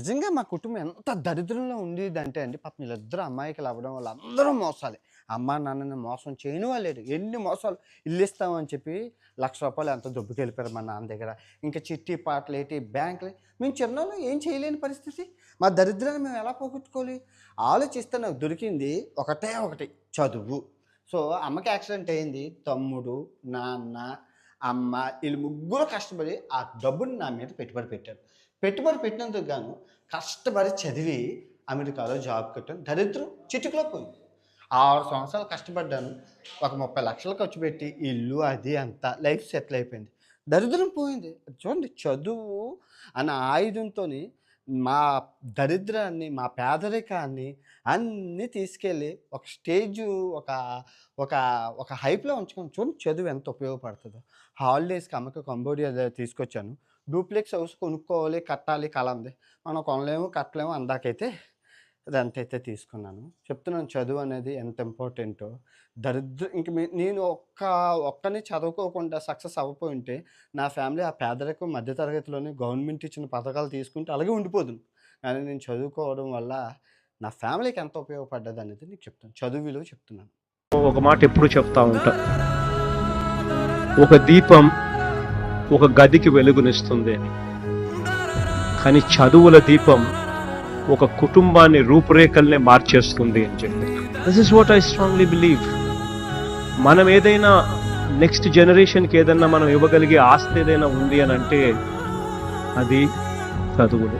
నిజంగా మా కుటుంబం ఎంత దరిద్రంలో ఉండేదంటే అండి, పాపం వీళ్ళిద్దరు అమాయకులు అవ్వడం వల్ల అందరూ మోసాలే. అమ్మా, నాన్నని మోసం చేయని వాళ్ళు లేరు. ఎన్ని మోసాలు ఇల్లు ఇస్తామని చెప్పి రూ. 1,00,000 ఎంతో దొబ్బుకెళ్ళిపోయారు మా నాన్న దగ్గర. ఇంకా చిట్టి పాటలేటి, బ్యాంకులు మేము చిన్నోళ్ళం ఏం చేయలేని పరిస్థితి. మా దరిద్రాన్ని మేము ఎలా పోగొట్టుకోవాలి? ఆలోచిస్తే నాకు దొరికింది ఒకటే ఒకటి చదువు. సో, అమ్మకి యాక్సిడెంట్ అయింది. తమ్ముడు, నాన్న, అమ్మ వీళ్ళు ముగ్గురు కష్టపడి ఆ డబ్బుని నా మీద పెట్టుబడి పెట్టారు. పెట్టుబడి పెట్టినందుకు గాను కష్టపడి చదివి అమెరికాలో జాబ్ కొట్టాను. దరిద్రం చిటికలో పోయింది. 6 సంవత్సరాలు కష్టపడ్డాను. ఒక 30 లక్షలు ఖర్చు పెట్టి ఇల్లు అది అంతా లైఫ్ సెటిల్ అయిపోయింది. దరిద్రం పోయింది. చూడండి, చదువు అన్న ఆయుధంతోని మా దరిద్రాన్ని, మా పేదరికాన్ని అన్నీ తీసుకెళ్ళి ఒక స్టేజు ఒక ఒక ఒక హైప్‌లో ఉంచుకొని చూడండి చదువు ఎంత ఉపయోగపడుతుందో. హాలిడేస్‌కి అమ్మకి కంబోడియా తీసుకొచ్చాను. డూప్లెక్స్ హౌస్ కొనుక్కోవాలి, కట్టాలి కల ఉంది. మనం కొనలేము, కట్టలేము అందాకైతే రెంట్ అయితే తీసుకున్నాను. చెప్తున్నాను చదువు అనేది ఎంత ఇంపార్టెంటో. ఇంక నేను ఒక్కడిని చదువుకోకుండా సక్సెస్ అవ్వకపోయుంటే నా ఫ్యామిలీ ఆ పేదరికం మధ్య తరగతిలోనే గవర్నమెంట్ ఇచ్చిన పథకాలు తీసుకుంటూ అలాగే ఉండిపోదును. కానీ నేను చదువుకోవడం వల్ల నా ఫ్యామిలీకి ఎంత ఉపయోగపడ్డదనేది నీకు చెప్తాను. చదువు విలువ చెప్తున్నాను. ఒక మాట ఎప్పుడు చెప్తా ఉంటా, ఒక దీపం ఒక గదికి వెలుగునిస్తుంది అని. కానీ చదువుల దీపం ఒక కుటుంబాన్ని రూపురేఖల్నే మార్చేస్తుంది అని చెప్పి. This is what I strongly believe. మనం ఏదైనా నెక్స్ట్ జనరేషన్కి ఏదైనా మనం ఇవ్వగలిగే ఆస్తి ఏదైనా ఉంది అని అంటే అది చదువులు.